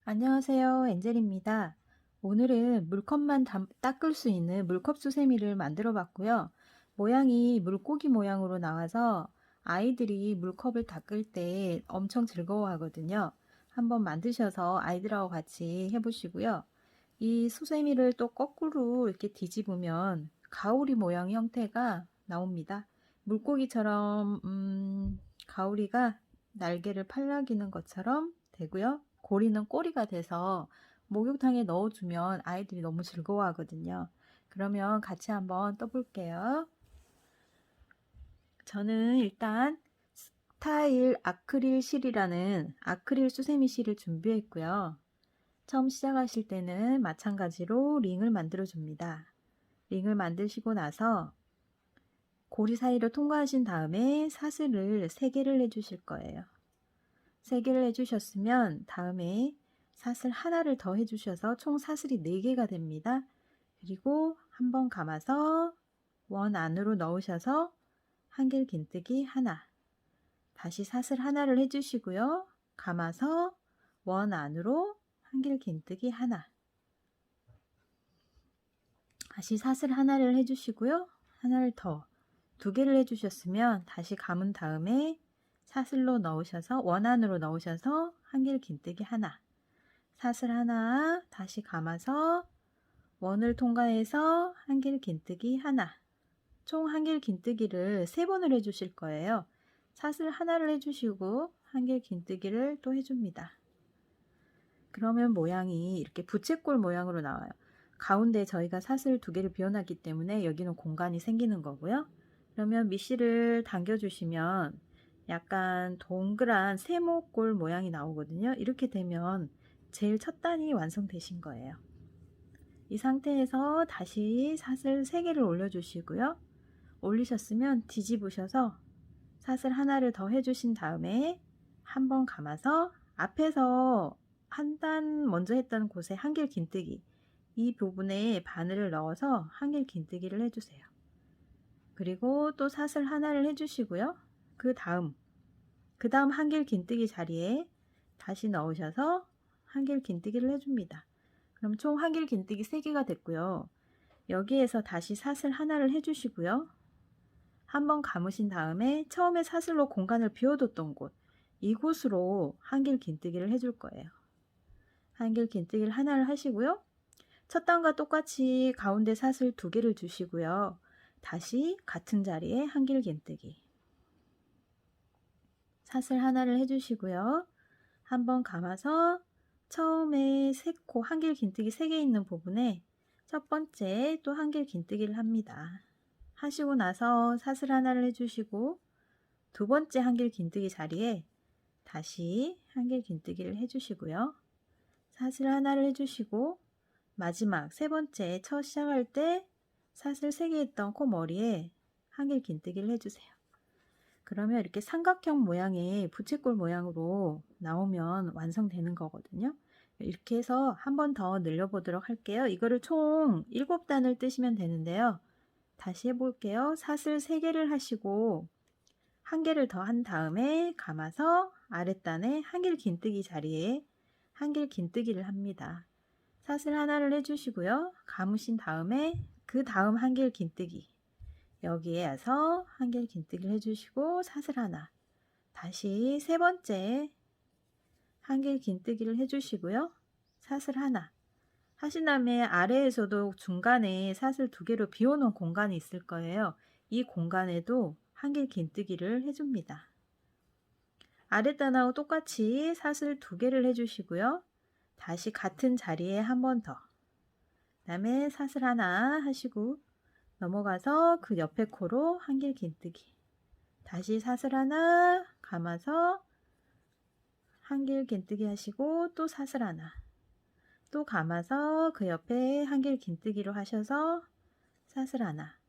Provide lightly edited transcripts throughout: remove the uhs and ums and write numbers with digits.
안녕하세요. 엔젤입니다. 오늘은 물컵만 닦을 수 있는 물컵 수세미를 만들어 봤고요. 모양이 물고기 모양으로 나와서 아이들이 물컵을 닦을 때 엄청 즐거워하거든요. 한번 만드셔서 아이들하고 같이 해보시고요. 이 수세미를 또 거꾸로 이렇게 뒤집으면 가오리 모양 형태가 나옵니다. 물고기처럼 가오리가 날개를 팔락이는 것처럼 되고요. 고리는 꼬리가 돼서 목욕탕에 넣어주면 아이들이 너무 즐거워하거든요. 그러면 같이 한번 떠볼게요. 저는 일단 스타일 아크릴 실이라는 아크릴 수세미 실을 준비했고요. 처음 시작하실 때는 마찬가지로 링을 만들어 줍니다. 링을 만드시고 나서 고리 사이를 통과하신 다음에 사슬을 3개를 해주실 거예요. 3개를 해주셨으면 다음에 사슬 하나를 더 해주셔서 총 사슬이 4개가 됩니다. 그리고 한번 감아서 원 안으로 넣으셔서 한길 긴뜨기 하나, 다시 사슬 하나를 해주시고요. 감아서 원 안으로 한길 긴뜨기 하나, 다시 사슬 하나를 해주시고요. 하나를 더 2개를 해주셨으면 다시 감은 다음에 사슬로 넣으셔서 원 안으로 넣으셔서 한길 긴뜨기 하나, 사슬 하나 다시 감아서 원을 통과해서 한길 긴뜨기 하나, 총 한길 긴뜨기를 3번을 해주실 거예요. 사슬 하나를 해주시고 한길 긴뜨기를 또 해줍니다. 그러면 모양이 이렇게 부채꼴 모양으로 나와요. 가운데 저희가 사슬 2개를 비워놨기 때문에 여기는 공간이 생기는 거고요. 그러면 미실을 당겨주시면 약간 동그란 세모꼴 모양이 나오거든요. 이렇게 되면 제일 첫 단이 완성되신 거예요. 이 상태에서 다시 사슬 3개를 올려주시고요. 올리셨으면 뒤집으셔서 사슬 하나를 더 해주신 다음에 한번 감아서 앞에서 한 단 먼저 했던 곳에 한길 긴뜨기, 이 부분에 바늘을 넣어서 한길 긴뜨기를 해주세요. 그리고 또 사슬 하나를 해주시고요. 그 다음 한길 긴뜨기 자리에 다시 넣으셔서 한길 긴뜨기를 해줍니다. 그럼 총 한길 긴뜨기 3개가 됐고요. 여기에서 다시 사슬 하나를 해주시고요. 한번 감으신 다음에 처음에 사슬로 공간을 비워뒀던 곳, 이곳으로 한길 긴뜨기를 해줄 거예요. 한길 긴뜨기를 하나를 하시고요. 첫 단과 똑같이 가운데 사슬 2개를 주시고요. 다시 같은 자리에 한길 긴뜨기, 사슬 하나를 해주시고요. 한번 감아서 처음에 3코 한길 긴뜨기 3개 있는 부분에 첫 번째 또 한길 긴뜨기를 합니다. 하시고 나서 사슬 하나를 해주시고 두 번째 한길 긴뜨기 자리에 다시 한길 긴뜨기를 해주시고요. 사슬 하나를 해주시고 마지막 3번째 첫 시작할 때 사슬 3개 했던 코 머리에 한길 긴뜨기를 해주세요. 그러면 이렇게 삼각형 모양의 부채꼴 모양으로 나오면 완성되는 거거든요. 이렇게 해서 한 번 더 늘려보도록 할게요. 이거를 총 7단을 뜨시면 되는데요. 다시 해볼게요. 사슬 3개를 하시고 1개를 더 한 다음에 감아서 아랫단에 한길 긴뜨기 자리에 한길 긴뜨기를 합니다. 사슬 하나를 해주시고요. 감으신 다음에 그 다음 한길 긴뜨기, 여기에 와서 한길 긴뜨기를 해주시고 사슬 하나, 다시 3번째 한길 긴뜨기를 해주시고요. 사슬 하나 하신 다음에 아래에서도 중간에 사슬 2개로 비워놓은 공간이 있을 거예요. 이 공간에도 한길 긴뜨기를 해줍니다. 아랫단하고 똑같이 사슬 2개를 해주시고요. 다시 같은 자리에 한 번 더, 그 다음에 사슬 하나 하시고 넘어가서 그 옆에 코로 한길 긴뜨기, 다시 사슬 하나 감아서 한길 긴뜨기 하시고 또 사슬 하나, 또 감아서 그 옆에 한길 긴뜨기로 하셔서 사슬 하나,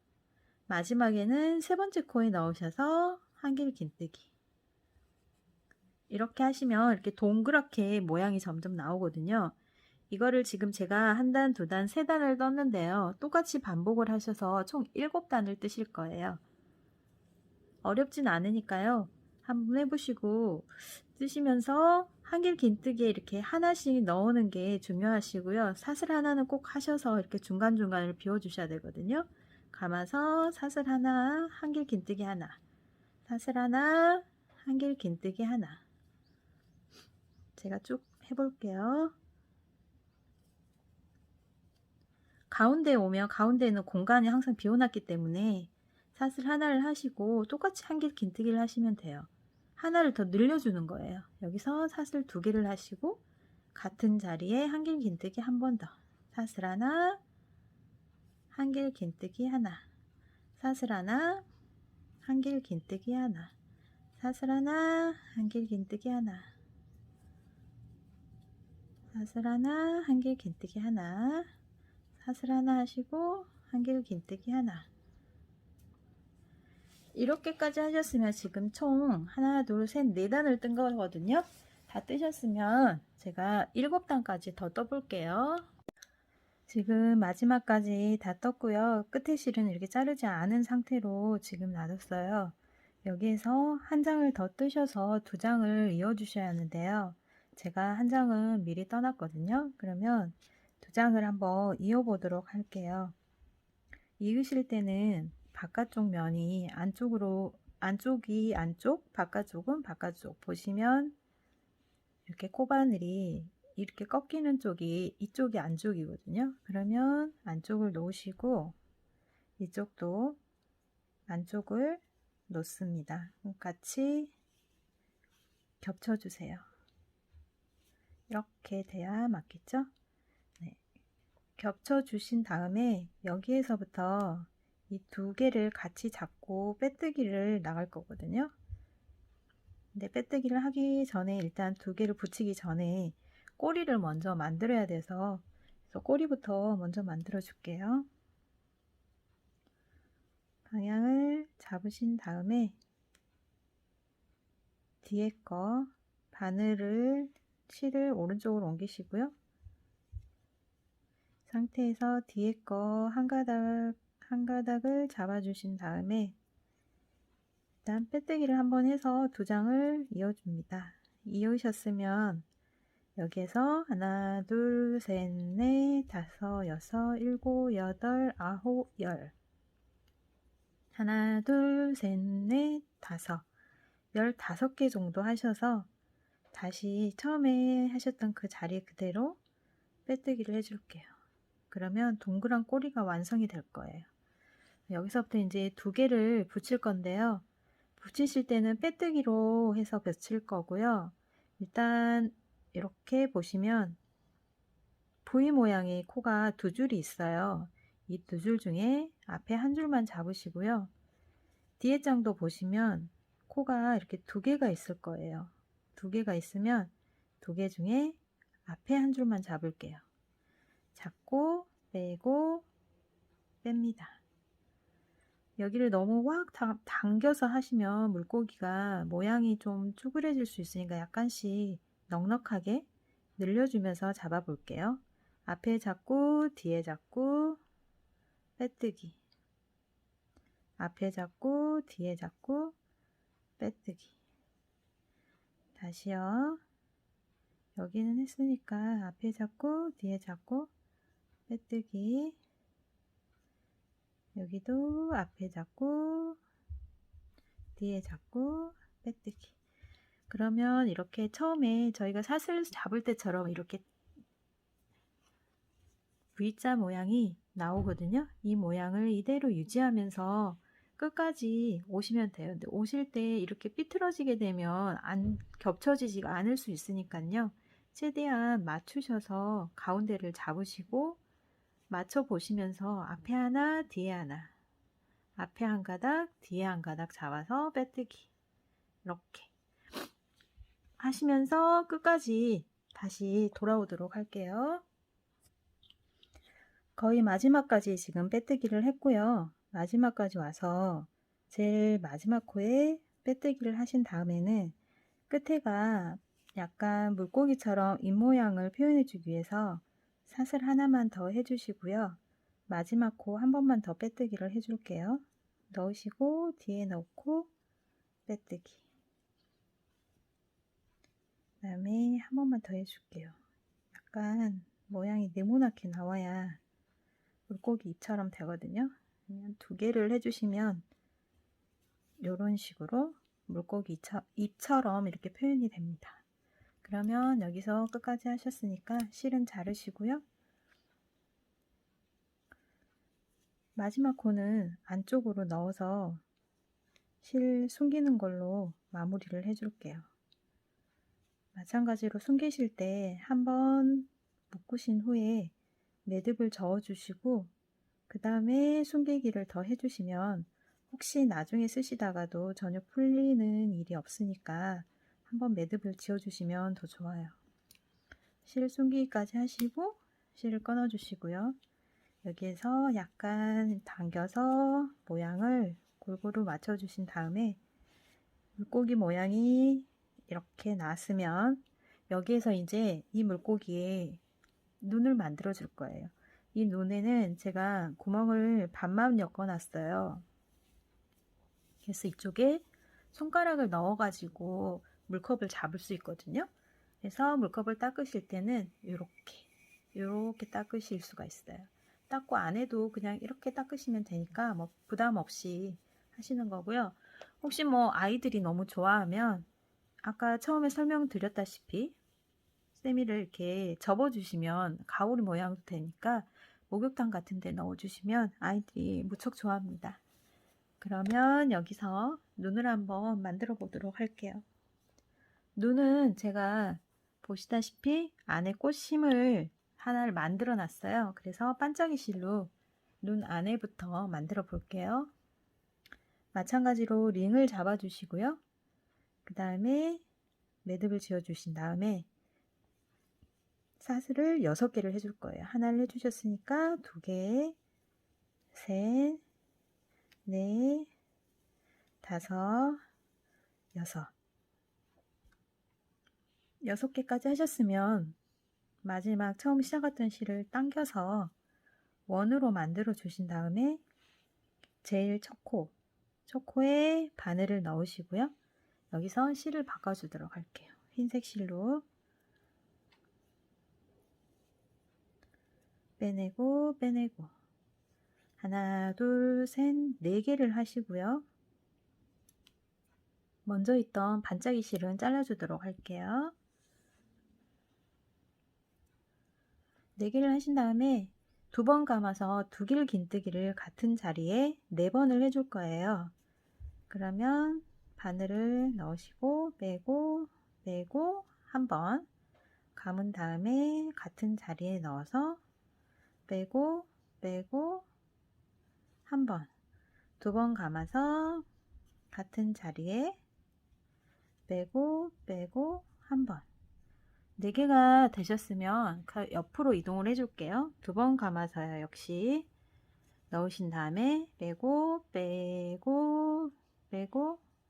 마지막에는 3번째 코에 넣으셔서 한길 긴뜨기. 이렇게 하시면 이렇게 동그랗게 모양이 점점 나오거든요. 이거를 지금 제가 한 단, 2단, 3단을 떴는데요. 똑같이 반복을 하셔서 총 7단을 뜨실 거예요. 어렵진 않으니까요. 한번 해보시고 뜨시면서 한길 긴뜨기에 이렇게 하나씩 넣는 게 중요하시고요. 사슬 하나는 꼭 하셔서 이렇게 중간중간을 비워 주셔야 되거든요. 감아서 사슬 하나, 한길 긴뜨기 하나, 사슬 하나, 한길 긴뜨기 하나. 제가 쭉 해볼게요. 가운데에 오면 가운데에는 공간이 항상 비워놨기 때문에 사슬 하나를 하시고 똑같이 한길 긴뜨기를 하시면 돼요. 하나를 더 늘려주는 거예요. 여기서 사슬 2개를 하시고 같은 자리에 한길 긴뜨기 한 번 더. 사슬 하나, 한길 긴뜨기 하나, 사슬 하나, 한길 긴뜨기 하나, 사슬 하나, 한길 긴뜨기 하나, 사슬 하나, 한길 긴뜨기 하나, 사슬 하나 하시고 한길 긴뜨기 하나. 이렇게까지 하셨으면 지금 총 하나, 둘, 셋, 4단을 뜬 거거든요. 다 뜨셨으면 제가 7단까지 더 떠볼게요. 지금 마지막까지 다 떴고요. 끝에 실은 이렇게 자르지 않은 상태로 지금 놔뒀어요. 여기에서 한 장을 더 뜨셔서 2장을 이어 주셔야 하는데요. 제가 한 장은 미리 떠났거든요. 그러면 2장을 한번 이어 보도록 할게요. 이으실 때는 바깥쪽 면이 안쪽이 안쪽, 바깥쪽은 바깥쪽 보시면 이렇게 코바늘이 이렇게 꺾이는 쪽이 이쪽이 안쪽이거든요. 그러면 안쪽을 놓으시고 이쪽도 안쪽을 놓습니다. 같이 겹쳐주세요. 이렇게 돼야 맞겠죠? 네. 겹쳐주신 다음에 여기에서부터 이 2개를 같이 잡고 빼뜨기를 나갈 거거든요. 근데 빼뜨기를 하기 전에 일단 2개를 붙이기 전에 꼬리를 먼저 만들어야 돼서 그래서 꼬리부터 먼저 만들어 줄게요. 방향을 잡으신 다음에 뒤에 거 바늘을 실을 오른쪽으로 옮기시고요. 상태에서 뒤에 거 한 가닥을 잡아주신 다음에 일단 빼뜨기를 한번 해서 2장을 이어줍니다. 이으셨으면 여기에서 하나, 둘, 셋, 넷, 다섯, 여섯, 일곱, 여덟, 아홉, 열. 하나, 둘, 셋, 넷, 다섯. 15개 정도 하셔서 다시 처음에 하셨던 그 자리 그대로 빼뜨기를 해줄게요. 그러면 동그란 꼬리가 완성이 될 거예요. 여기서부터 이제 2개를 붙일 건데요. 붙이실 때는 빼뜨기로 해서 붙일 거고요. 일단 이렇게 보시면 V 모양의 코가 2줄이 있어요. 이 2줄 중에 앞에 한 줄만 잡으시고요. 뒤에 장도 보시면 코가 이렇게 2개가 있을 거예요. 2개가 있으면 2개 중에 앞에 한 줄만 잡을게요. 잡고 빼고 뺍니다. 여기를 너무 확 당겨서 하시면 물고기가 모양이 좀 쭈그려질 수 있으니까 약간씩 넉넉하게 늘려주면서 잡아 볼게요. 앞에 잡고 뒤에 잡고 빼뜨기, 앞에 잡고 뒤에 잡고 빼뜨기. 다시요. 여기는 했으니까 앞에 잡고 뒤에 잡고 빼뜨기. 여기도 앞에 잡고 뒤에 잡고 빼뜨기. 그러면 이렇게 처음에 저희가 사슬 잡을 때처럼 이렇게 V자 모양이 나오거든요. 이 모양을 이대로 유지하면서 끝까지 오시면 돼요. 근데 오실 때 이렇게 삐뚤어지게 되면 겹쳐지지가 않을 수 있으니까요. 최대한 맞추셔서 가운데를 잡으시고 맞춰 보시면서 앞에 하나, 뒤에 하나, 앞에 한 가닥, 뒤에 한 가닥 잡아서 빼뜨기. 이렇게 하시면서 끝까지 다시 돌아오도록 할게요. 거의 마지막까지 지금 빼뜨기를 했고요. 마지막까지 와서 제일 마지막 코에 빼뜨기를 하신 다음에는 끝에가 약간 물고기처럼 입모양을 표현해 주기 위해서 사슬 하나만 더 해주시고요. 마지막 코 한 번만 더 빼뜨기를 해줄게요. 넣으시고 뒤에 넣고 빼뜨기. 다음에 한 번만 더 해줄게요. 약간 모양이 네모나게 나와야 물고기 입처럼 되거든요. 그냥 2개를 해주시면 이런 식으로 물고기 입처럼 이렇게 표현이 됩니다. 그러면 여기서 끝까지 하셨으니까 실은 자르시고요. 마지막 코는 안쪽으로 넣어서 실 숨기는 걸로 마무리를 해줄게요. 마찬가지로 숨기실 때 한번 묶으신 후에 매듭을 저어주시고 그 다음에 숨기기를 더 해주시면 혹시 나중에 쓰시다가도 전혀 풀리는 일이 없으니까 한번 매듭을 지어주시면 더 좋아요. 실 숨기기까지 하시고 실을 끊어주시고요. 여기에서 약간 당겨서 모양을 골고루 맞춰주신 다음에 물고기 모양이 이렇게 나왔으면 여기에서 이제 이 물고기에 눈을 만들어 줄 거예요. 이 눈에는 제가 구멍을 반만 엮어 놨어요. 그래서 이쪽에 손가락을 넣어 가지고 물컵을 잡을 수 있거든요. 그래서 물컵을 닦으실 때는 이렇게 닦으실 수가 있어요. 닦고 안 해도 그냥 이렇게 닦으시면 되니까 뭐 부담 없이 하시는 거고요. 혹시 뭐 아이들이 너무 좋아하면 아까 처음에 설명드렸다시피 세미를 이렇게 접어주시면 가오리 모양도 되니까 목욕탕 같은 데 넣어주시면 아이들이 무척 좋아합니다. 그러면 여기서 눈을 한번 만들어 보도록 할게요. 눈은 제가 보시다시피 안에 꽃심을 하나를 만들어 놨어요. 그래서 반짝이 실로 눈 안에부터 만들어 볼게요. 마찬가지로 링을 잡아 주시고요. 그 다음에 매듭을 지어 주신 다음에 사슬을 6개를 해줄 거예요. 하나를 해주셨으니까 2개, 셋, 넷, 5, 6. 6개까지 하셨으면 마지막 처음 시작했던 실을 당겨서 원으로 만들어 주신 다음에 제일 첫 코에 바늘을 넣으시고요. 여기서 실을 바꿔주도록 할게요. 흰색 실로 빼내고 하나, 둘, 셋, 4개를 하시고요. 먼저 있던 반짝이 실은 잘라주도록 할게요. 4개를 하신 다음에 2번 감아서 2길 긴뜨기를 같은 자리에 4번을 해줄 거예요. 그러면 바늘을 넣으시고 빼고 한 번 감은 다음에 같은 자리에 넣어서 빼고 한 번, 2번 감아서 같은 자리에 빼고 한 번. 4개가 되셨으면 옆으로 이동을 해줄게요. 2번 감아서요. 역시 넣으신 다음에 빼고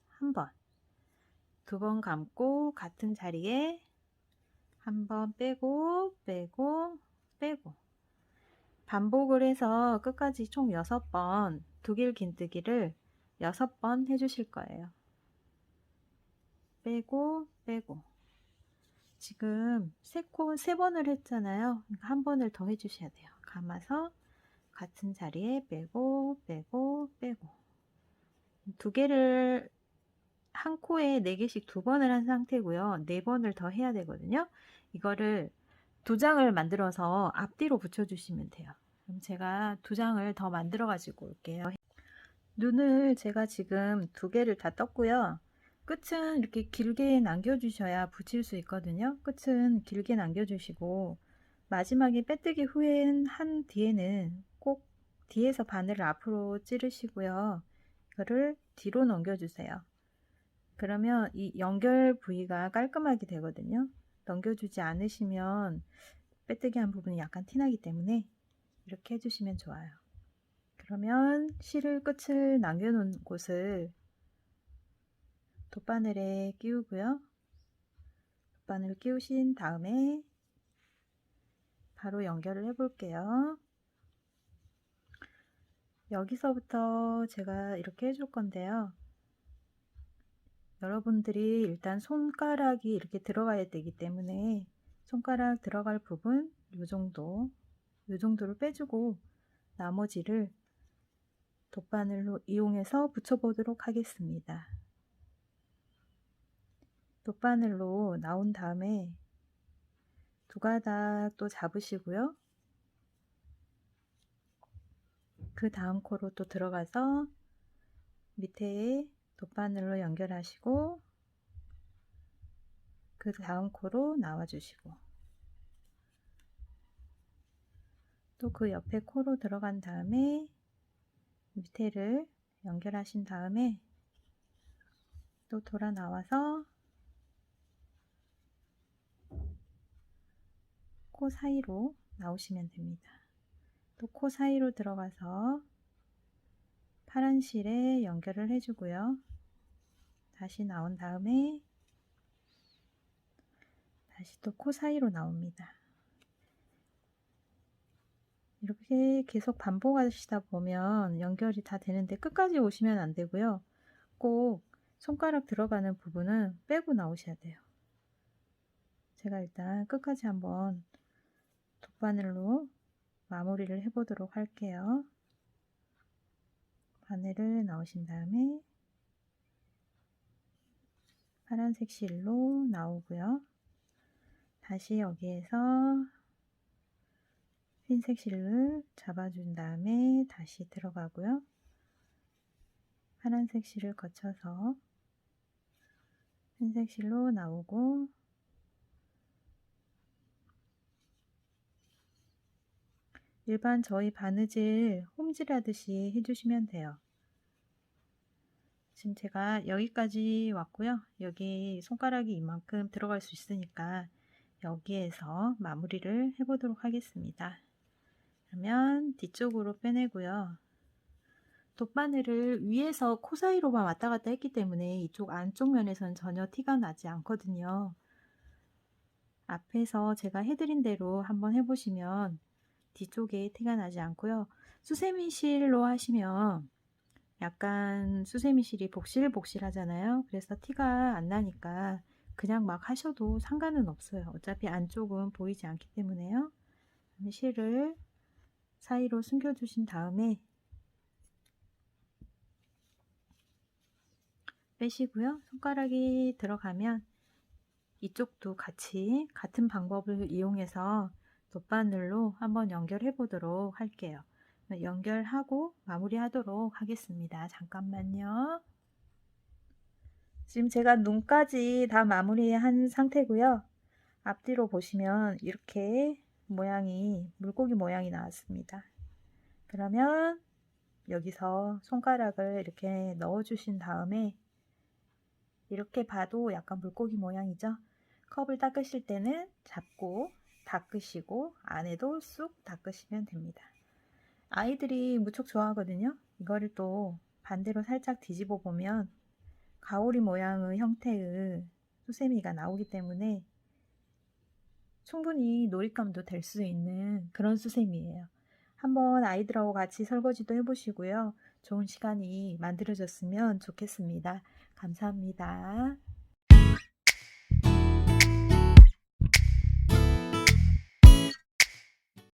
한 번. 2번 감고 같은 자리에 한 번 빼고 반복을 해서 끝까지 총 6번 2길 긴뜨기를 6번 해주실 거예요. 빼고 지금 3번을 했잖아요. 그러니까 한 번을 더 해주셔야 돼요. 감아서 같은 자리에 빼고 2개를 한 코에 4개씩 2번을 한 상태고요. 4번을 더 해야 되거든요. 이거를 2장을 만들어서 앞뒤로 붙여주시면 돼요. 그럼 제가 2장을 더 만들어 가지고 올게요. 눈을 제가 지금 2개를 다 떴고요. 끝은 이렇게 길게 남겨주셔야 붙일 수 있거든요. 끝은 길게 남겨주시고 마지막에 빼뜨기 한 뒤에는 꼭 뒤에서 바늘을 앞으로 찌르시고요. 이거를 뒤로 넘겨주세요. 그러면 이 연결 부위가 깔끔하게 되거든요. 넘겨주지 않으시면 빼뜨기 한 부분이 약간 티나기 때문에 이렇게 해주시면 좋아요. 그러면 실을 끝을 남겨놓은 곳을 돗바늘에 끼우고요. 돗바늘 끼우신 다음에 바로 연결을 해 볼게요. 여기서부터 제가 이렇게 해줄 건데요. 여러분들이 일단 손가락이 이렇게 들어가야 되기 때문에 손가락 들어갈 부분 요 정도를 빼주고 나머지를 돗바늘로 이용해서 붙여보도록 하겠습니다. 돗바늘로 나온 다음에 두 가닥 또 잡으시고요. 그 다음 코로 또 들어가서 밑에 돗바늘로 연결하시고 그 다음 코로 나와주시고 또 그 옆에 코로 들어간 다음에 밑에를 연결하신 다음에 또 돌아 나와서 코 사이로 나오시면 됩니다. 또 코 사이로 들어가서 파란 실에 연결을 해주고요. 다시 나온 다음에 다시 또 코 사이로 나옵니다. 이렇게 계속 반복하시다 보면 연결이 다 되는데 끝까지 오시면 안 되고요. 꼭 손가락 들어가는 부분은 빼고 나오셔야 돼요. 제가 일단 끝까지 한번 돗바늘로 마무리를 해보도록 할게요. 바늘을 넣으신 다음에 파란색 실로 나오고요. 다시 여기에서 흰색 실을 잡아준 다음에 다시 들어가고요. 파란색 실을 거쳐서 흰색 실로 나오고 일반 저희 바느질 홈질하듯이 해주시면 돼요. 지금 제가 여기까지 왔고요. 여기 손가락이 이만큼 들어갈 수 있으니까 여기에서 마무리를 해보도록 하겠습니다. 그러면 뒤쪽으로 빼내고요. 돗바늘을 위에서 코 사이로만 왔다 갔다 했기 때문에 이쪽 안쪽 면에서는 전혀 티가 나지 않거든요. 앞에서 제가 해드린 대로 한번 해보시면 뒤쪽에 티가 나지 않고요. 수세미 실로 하시면 약간 수세미 실이 복실복실 하잖아요. 그래서 티가 안 나니까 그냥 막 하셔도 상관은 없어요. 어차피 안쪽은 보이지 않기 때문에요. 실을 사이로 숨겨주신 다음에 빼시고요. 손가락이 들어가면 이쪽도 같이 같은 방법을 이용해서 돗바늘로 한번 연결해 보도록 할게요. 연결하고 마무리하도록 하겠습니다. 잠깐만요. 지금 제가 눈까지 다 마무리한 상태고요. 앞뒤로 보시면 이렇게 모양이 물고기 모양이 나왔습니다. 그러면 여기서 손가락을 이렇게 넣어 주신 다음에 이렇게 봐도 약간 물고기 모양이죠. 컵을 닦으실 때는 잡고 닦으시고 안에도 쑥 닦으시면 됩니다. 아이들이 무척 좋아하거든요. 이거를 또 반대로 살짝 뒤집어 보면 가오리 모양의 형태의 수세미가 나오기 때문에 충분히 놀잇감도 될 수 있는 그런 수세미예요. 한번 아이들하고 같이 설거지도 해보시고요. 좋은 시간이 만들어졌으면 좋겠습니다. 감사합니다.